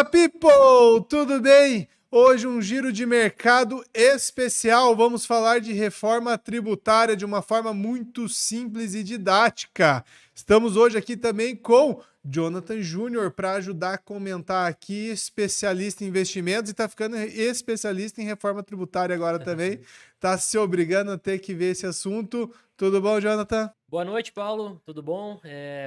Fala, people! Tudo bem? Hoje um giro de mercado especial. Vamos falar de reforma tributária de uma forma muito simples e didática. Estamos hoje aqui também com Jonathan Júnior para ajudar a comentar aqui, especialista em investimentos e está ficando especialista em reforma tributária agora também. Está se obrigando a ter que ver esse assunto. Tudo bom, Jonathan? Boa noite, Paulo. Tudo bom?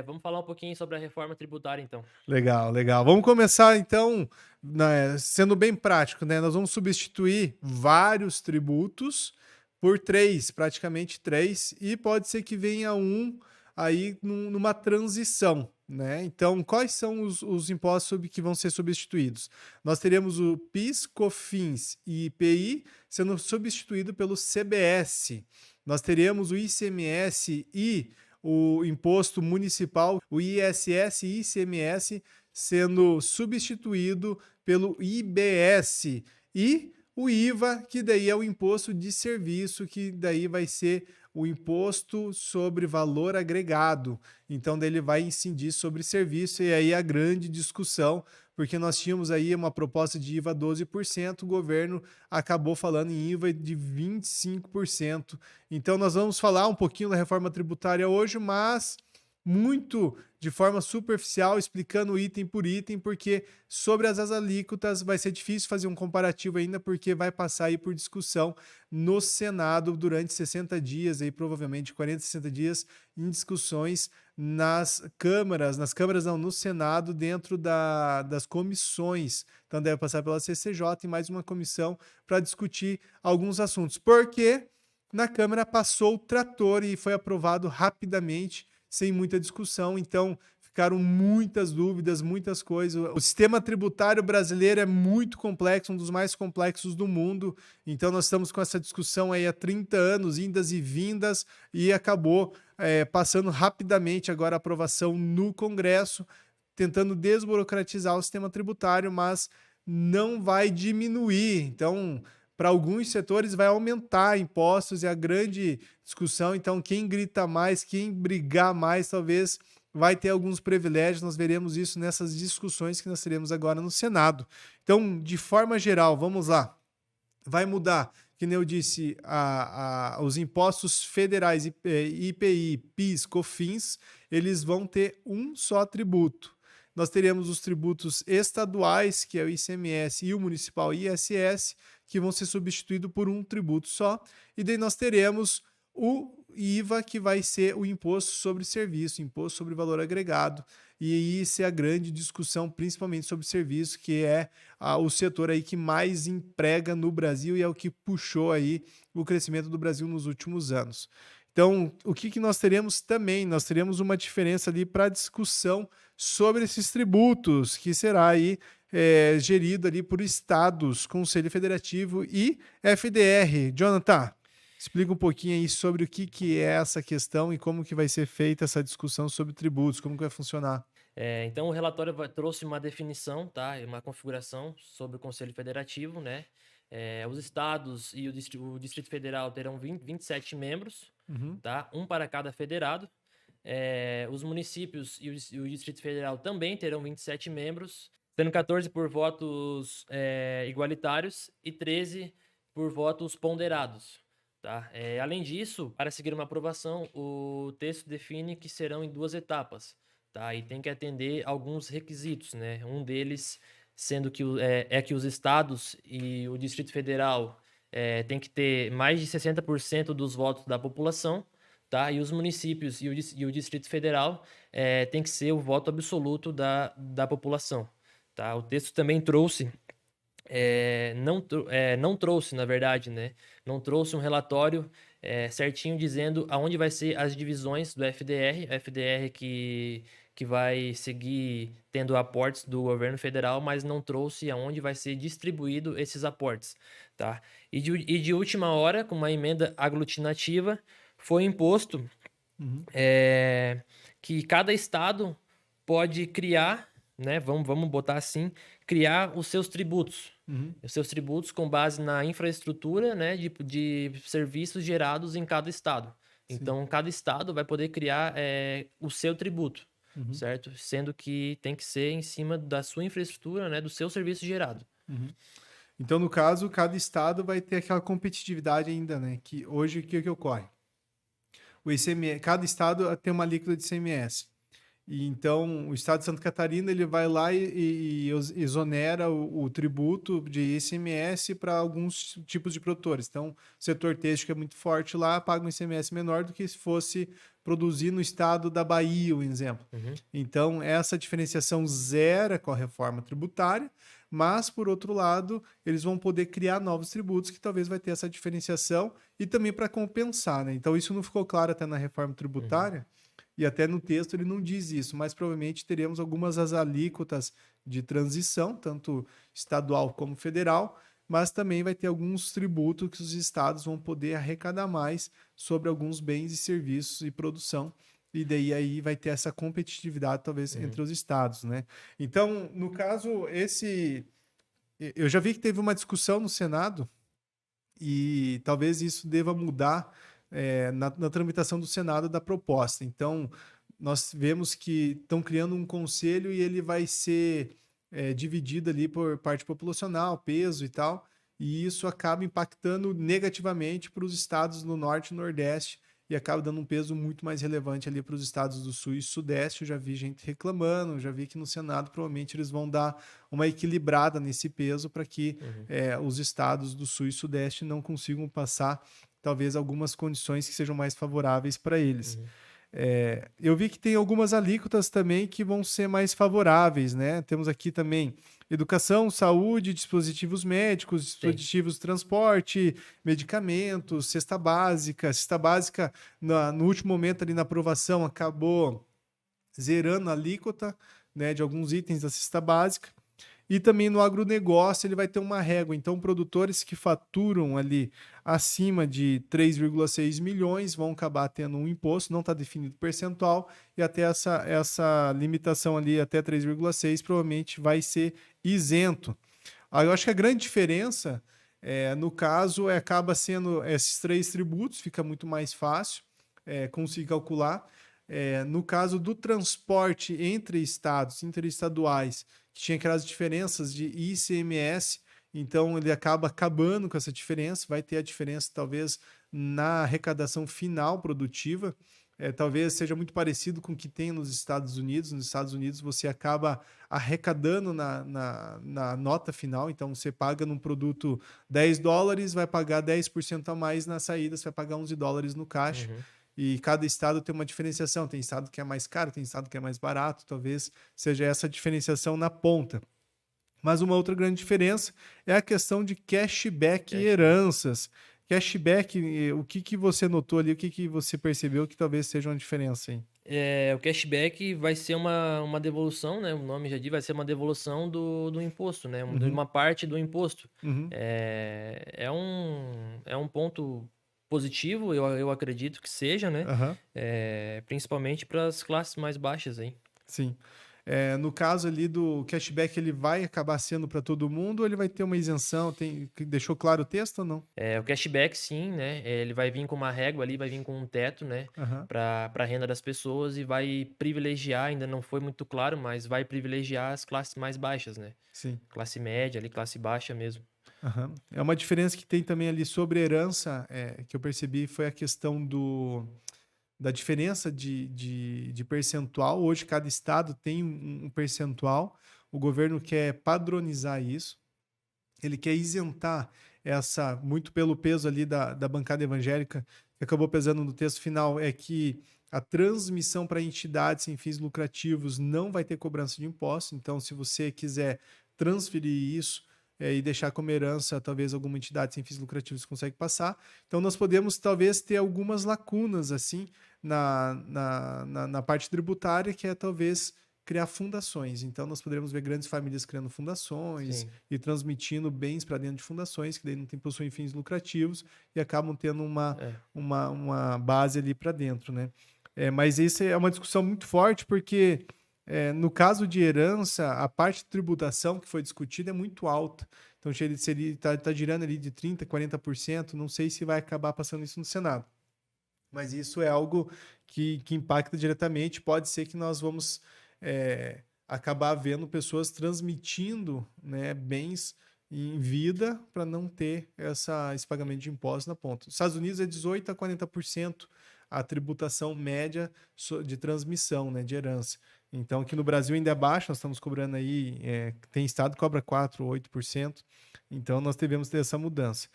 Vamos falar um pouquinho sobre a reforma tributária, então. Legal, legal. Vamos começar então, né, sendo bem prático, né? Nós vamos substituir vários tributos por três, praticamente três, e pode ser que venha um aí numa transição, né? Então, quais são os impostos que vão ser substituídos? Nós teremos o PIS, COFINS e IPI sendo substituído pelo CBS. Nós teremos o ICMS e o imposto municipal, o ISS e ICMS, sendo substituído pelo IBS e o IVA, que daí é o imposto de serviço, que daí vai ser o imposto sobre valor agregado. Então, daí ele vai incidir sobre serviço, e aí a grande discussão, porque nós tínhamos aí uma proposta de IVA 12%, o governo acabou falando em IVA de 25%. Então, nós vamos falar um pouquinho da reforma tributária hoje, mas muito de forma superficial, explicando item por item, porque sobre as alíquotas vai ser difícil fazer um comparativo ainda, porque vai passar aí por discussão no Senado durante 60 dias, aí provavelmente 40, 60 dias, em discussões nas câmaras não, no Senado, dentro das comissões. Então deve passar pela CCJ e mais uma comissão para discutir alguns assuntos. Porque na Câmara passou o trator e foi aprovado rapidamente, sem muita discussão, então ficaram muitas dúvidas, muitas coisas. O sistema tributário brasileiro é muito complexo, um dos mais complexos do mundo, então nós estamos com essa discussão aí há 30 anos, indas e vindas, e acabou passando rapidamente agora a aprovação no Congresso, tentando desburocratizar o sistema tributário, mas não vai diminuir. Então, para alguns setores vai aumentar impostos, e a grande discussão, então quem grita mais, quem brigar mais, talvez vai ter alguns privilégios. Nós veremos isso nessas discussões que nós teremos agora no Senado. Então, de forma geral, vamos lá, vai mudar, que nem eu disse, os impostos federais, IPI, PIS, COFINS, eles vão ter um só tributo. Nós teremos os tributos estaduais, que é o ICMS, e o municipal ISS, que vão ser substituídos por um tributo só. E daí nós teremos o IVA, que vai ser o imposto sobre serviço, imposto sobre valor agregado. E isso é a grande discussão, principalmente sobre serviço, que é o setor aí que mais emprega no Brasil e é o que puxou aí o crescimento do Brasil nos últimos anos. Então, o que nós teremos também? Nós teremos uma diferença ali para discussão sobre esses tributos, que será aí gerido ali por estados, Conselho Federativo e FDR. Jonathan, explica um pouquinho aí sobre o que é essa questão e como que vai ser feita essa discussão sobre tributos, como que vai funcionar. Então, o relatório trouxe uma definição, tá? Uma configuração sobre o Conselho Federativo, né? Os estados e o Distrito Federal terão 27 membros, Uhum. tá? Um para cada federado. Os municípios e o Distrito Federal também terão 27 membros, sendo 14 por votos igualitários e 13 por votos ponderados. Tá? Além disso, para seguir uma aprovação, o texto define que serão em 2 etapas, tá? E tem que atender alguns requisitos, né? Um deles sendo que que os estados e o Distrito Federal tem que ter mais de 60% dos votos da população, tá? E os municípios e o Distrito Federal tem que ser o voto absoluto da população, tá? O texto também trouxe não trouxe, na verdade, né? Não trouxe um relatório certinho dizendo aonde vai ser as divisões do FDR que vai seguir tendo aportes do governo federal, mas não trouxe aonde vai ser distribuído esses aportes, tá? E de última hora, com uma emenda aglutinativa, foi imposto Uhum. que cada estado pode criar, né? Vamos botar assim, criar os seus tributos. Uhum. Os seus tributos com base na infraestrutura, né, de serviços gerados em cada estado. Sim. Então, cada estado vai poder criar o seu tributo. Uhum, certo? Sendo que tem que ser em cima da sua infraestrutura, né, do seu serviço gerado. uhum. Então, no caso, cada estado vai ter aquela competitividade ainda, né? Que hoje, o que que ocorre? O ICMS, cada estado tem uma alíquota de ICMS. E então, o estado de Santa Catarina ele vai lá e exonera o tributo de ICMS para alguns tipos de produtores. Então, o setor têxtil que é muito forte lá paga um ICMS menor do que se fosse produzir no estado da Bahia, um exemplo. Uhum, Então, essa diferenciação zera com a reforma tributária, mas, por outro lado, eles vão poder criar novos tributos que talvez vai ter essa diferenciação e também para compensar, né? Então, isso não ficou claro até na reforma uhum, tributária, e até no texto ele não diz isso, mas provavelmente teremos algumas as alíquotas de transição, tanto estadual como federal, mas também vai ter alguns tributos que os estados vão poder arrecadar mais sobre alguns bens e serviços e produção. E daí aí vai ter essa competitividade, talvez, uhum. entre os estados, né? Então, no caso, eu já vi que teve uma discussão no Senado e talvez isso deva mudar na tramitação do Senado da proposta. Então, nós vemos que estão criando um conselho e ele vai ser dividido ali por parte populacional, peso e tal, e isso acaba impactando negativamente para os estados do Norte e Nordeste e acaba dando um peso muito mais relevante ali para os estados do Sul e Sudeste. Eu já vi gente reclamando, já vi que no Senado provavelmente eles vão dar uma equilibrada nesse peso para que Uhum, os estados do Sul e Sudeste não consigam passar talvez algumas condições que sejam mais favoráveis para eles. uhum. Eu vi que tem algumas alíquotas também que vão ser mais favoráveis, né? Temos aqui também educação, saúde, dispositivos médicos, Sim. dispositivos de transporte, medicamentos, cesta básica. Cesta básica, no último momento ali na aprovação, acabou zerando a alíquota, né, de alguns itens da cesta básica. E também no agronegócio ele vai ter uma régua. Então, produtores que faturam ali acima de 3,6 milhões vão acabar tendo um imposto, não está definido percentual, e até essa limitação ali até 3,6 provavelmente vai ser isento. Eu acho que a grande diferença, no caso, acaba sendo esses três tributos, fica muito mais fácil conseguir calcular. No caso do transporte entre estados, interestaduais, que tinha aquelas diferenças de ICMS, então ele acaba acabando com essa diferença, vai ter a diferença talvez na arrecadação final produtiva, talvez seja muito parecido com o que tem nos Estados Unidos. Nos Estados Unidos você acaba arrecadando na nota final, então você paga num produto $10, vai pagar 10% a mais na saída, você vai pagar $11 no caixa. Uhum. E cada estado tem uma diferenciação. Tem estado que é mais caro, tem estado que é mais barato. Talvez seja essa diferenciação na ponta. Mas uma outra grande diferença é a questão de cashback e Cashback. heranças. Cashback, o que que você notou ali, o que que você percebeu que talvez seja uma diferença aí? O cashback vai ser uma devolução, né? O nome já diz, vai ser uma devolução do imposto, né? De Uhum, uma parte do imposto. uhum, É um ponto positivo, eu acredito que seja, né? aham, Principalmente para as classes mais baixas aí. sim. No caso ali do cashback, ele vai acabar sendo para todo mundo ou ele vai ter uma isenção? Deixou claro o texto ou não? O cashback, sim, né? Ele vai vir com uma régua ali, vai vir com um teto, né? Aham, Para a renda das pessoas e vai privilegiar, ainda não foi muito claro, mas vai privilegiar as classes mais baixas, né? sim. Classe média ali, classe baixa mesmo. Aham. É uma diferença que tem também ali sobre herança, que eu percebi, foi a questão da diferença de percentual. Hoje, cada estado tem um percentual. O governo quer padronizar isso. Ele quer isentar muito pelo peso ali da bancada evangélica, que acabou pesando no texto final, é que a transmissão para entidades sem fins lucrativos não vai ter cobrança de imposto. Então, se você quiser transferir isso e deixar como herança, talvez alguma entidade sem fins lucrativos consegue passar. Então, nós podemos talvez ter algumas lacunas assim na parte tributária, que é talvez criar fundações. Então, nós poderemos ver grandes famílias criando fundações Sim. e transmitindo bens para dentro de fundações, que daí não possuem fins lucrativos e acabam tendo É. uma base ali para dentro, né? Mas isso é uma discussão muito forte, porque no caso de herança, a parte de tributação que foi discutida é muito alta. Então, está girando ali de 30%, 40%. Não sei se vai acabar passando isso no Senado. Mas isso é algo que impacta diretamente. Pode ser que nós vamos acabar vendo pessoas transmitindo, né, bens em vida para não ter esse pagamento de impostos na ponta. Nos Estados Unidos é 18% a 40% a tributação média de transmissão, né, de herança. Então, aqui no Brasil ainda é baixo, nós estamos cobrando aí, tem estado que cobra 4% ou 8%, então nós devemos ter essa mudança.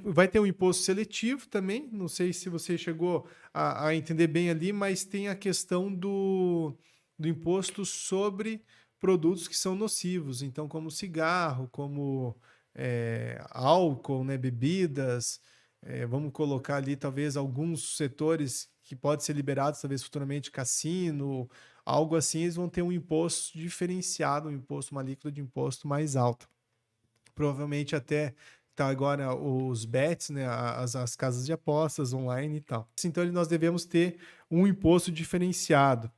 Vai ter um imposto seletivo também, não sei se você chegou a entender bem ali, mas tem a questão do imposto sobre produtos que são nocivos, então como cigarro, como álcool, né, bebidas, vamos colocar ali talvez alguns setores que podem ser liberados, talvez futuramente cassino, algo assim, eles vão ter um imposto diferenciado, uma alíquota de imposto mais alta. Provavelmente até tá agora os bets, né, as casas de apostas online e tal. Então nós devemos ter um imposto diferenciado.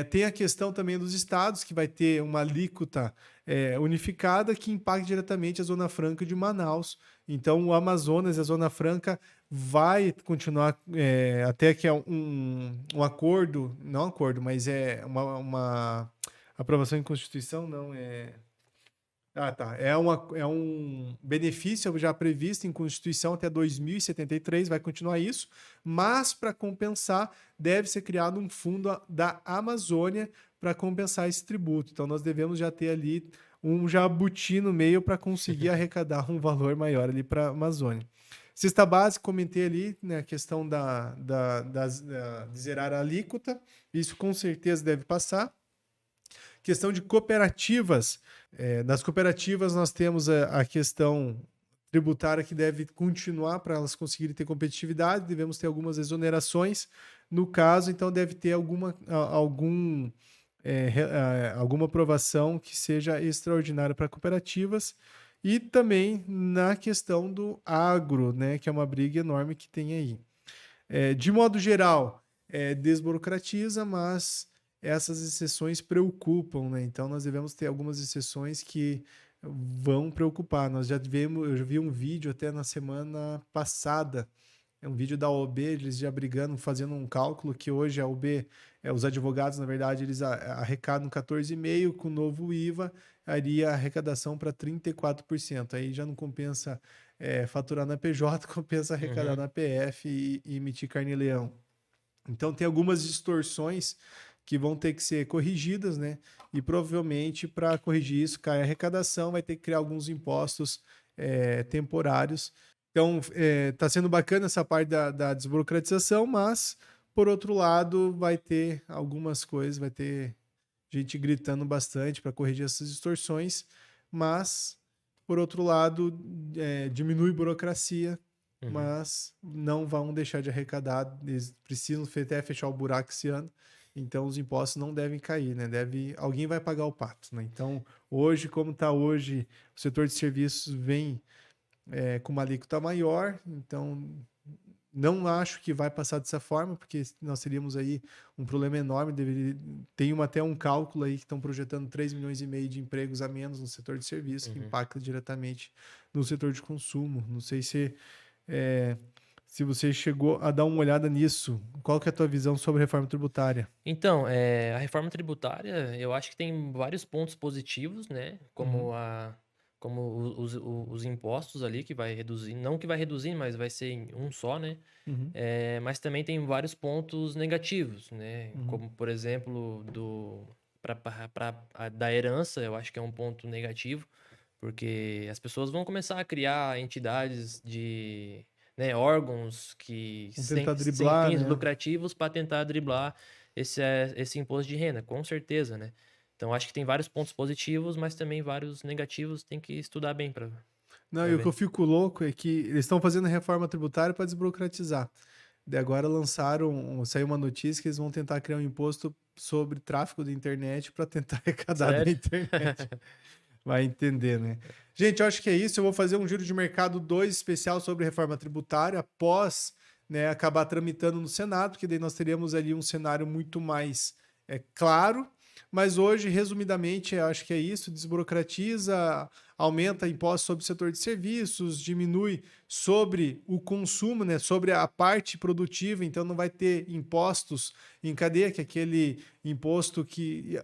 Tem a questão também dos estados, que vai ter uma alíquota unificada que impacta diretamente a Zona Franca de Manaus. Então, o Amazonas e a Zona Franca vai continuar até que é um acordo, não acordo, mas é uma aprovação em Constituição, não, Ah, tá. É um benefício já previsto em Constituição até 2073, vai continuar isso, mas para compensar, deve ser criado um fundo da Amazônia para compensar esse tributo. Então, nós devemos já ter ali um jabuti no meio para conseguir arrecadar um valor maior ali para a Amazônia. Cesta básica, comentei ali, né, a questão de zerar a alíquota, isso com certeza deve passar. Questão de cooperativas. Das cooperativas, nós temos a questão tributária que deve continuar para elas conseguirem ter competitividade, devemos ter algumas exonerações. No caso, então, deve ter alguma aprovação que seja extraordinária para cooperativas. E também na questão do agro, né, que é uma briga enorme que tem aí. De modo geral, desburocratiza, mas essas exceções preocupam, né? Então nós devemos ter algumas exceções que vão preocupar. Eu já vi um vídeo até na semana passada, um vídeo da OAB, eles já brigando, fazendo um cálculo que hoje a OAB, os advogados, na verdade, eles arrecadam 14,5%, com o novo IVA, iria a arrecadação para 34%. Aí já não compensa faturar na PJ, compensa arrecadar na PF e emitir carnê-leão. Então tem algumas distorções que vão ter que ser corrigidas, né? E provavelmente para corrigir isso, cai a arrecadação, vai ter que criar alguns impostos temporários. Então, está sendo bacana essa parte da desburocratização, mas, por outro lado, vai ter algumas coisas, vai ter gente gritando bastante para corrigir essas distorções, mas, por outro lado, diminui burocracia, mas não vão deixar de arrecadar, eles precisam até fechar o buraco esse ano. Então, os impostos não devem cair, né? Alguém vai pagar o pato, né? Então, hoje, como está hoje, o setor de serviços vem com uma alíquota maior, então não acho que vai passar dessa forma, porque nós teríamos aí um problema enorme. Tem até um cálculo aí que estão projetando 3,5 milhões de empregos a menos no setor de serviços, que impacta diretamente no setor de consumo. Não sei se você chegou a dar uma olhada nisso. Qual que é a tua visão sobre a reforma tributária? Então, a reforma tributária, eu acho que tem vários pontos positivos, né? Como os impostos ali, que vai reduzir, não que vai reduzir, mas vai ser em um só, né? Mas também tem vários pontos negativos, né? Como, por exemplo, da herança, eu acho que é um ponto negativo, porque as pessoas vão começar a criar entidades de... né, órgãos que sem fins lucrativos para tentar driblar esse imposto de renda, com certeza, né? Então, acho que tem vários pontos positivos, mas também vários negativos, tem que estudar bem para Não, e o que eu fico louco é que eles estão fazendo reforma tributária para desburocratizar. Daí agora saiu uma notícia que eles vão tentar criar um imposto sobre tráfego da internet para tentar arrecadar da internet. Vai entender, né? Gente, eu acho que é isso. Eu vou fazer um giro de mercado 2 especial sobre reforma tributária após, né, acabar tramitando no Senado, porque daí nós teríamos ali um cenário muito mais claro, Mas hoje, resumidamente, eu acho que é isso, desburocratiza, aumenta impostos sobre o setor de serviços, diminui sobre o consumo, né, sobre a parte produtiva, então não vai ter impostos em cadeia, que é aquele imposto que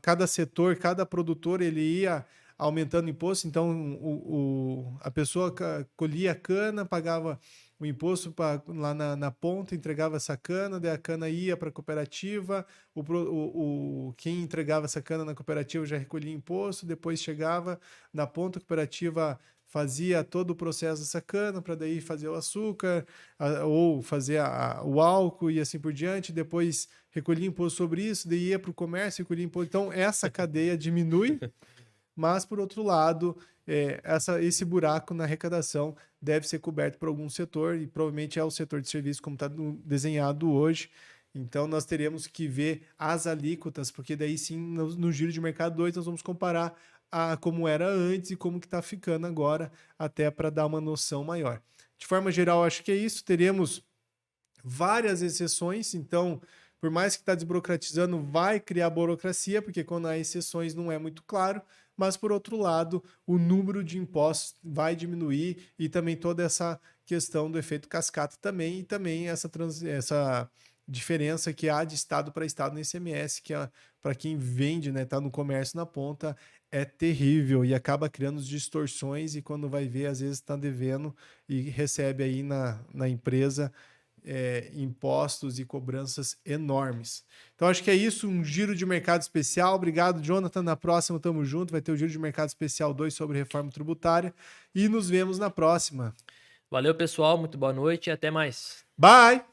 cada setor, cada produtor, ele ia aumentando o imposto, então a pessoa colhia a cana, pagava o imposto lá na ponta, entregava essa cana, daí a cana ia para a cooperativa, quem entregava essa cana na cooperativa já recolhia imposto, depois chegava na ponta, a cooperativa fazia todo o processo dessa cana para daí fazer o açúcar ou fazer o álcool e assim por diante, depois recolhia imposto sobre isso, daí ia para o comércio, recolhia imposto. Então, essa cadeia diminui, mas, por outro lado, esse buraco na arrecadação deve ser coberto por algum setor, e provavelmente é o setor de serviço como está desenhado hoje. Então, nós teremos que ver as alíquotas, porque daí sim, no Giro de Mercado 2, nós vamos comparar a como era antes e como que está ficando agora, até para dar uma noção maior. De forma geral, acho que é isso. Teremos várias exceções, então, por mais que está desburocratizando, vai criar burocracia, porque quando há exceções não é muito claro, mas, por outro lado, o número de impostos vai diminuir e também toda essa questão do efeito cascata também, e também essa diferença que há de estado para estado no ICMS, que para quem vende, né, tá no comércio na ponta, é terrível e acaba criando distorções, e quando vai ver, às vezes está devendo e recebe aí na empresa impostos e cobranças enormes. Então, acho que é isso, um giro de mercado especial. Obrigado, Jonathan. Na próxima, tamo junto. Vai ter o Giro de Mercado Especial 2 sobre reforma tributária. E nos vemos na próxima. Valeu, pessoal. Muito boa noite e até mais. Bye!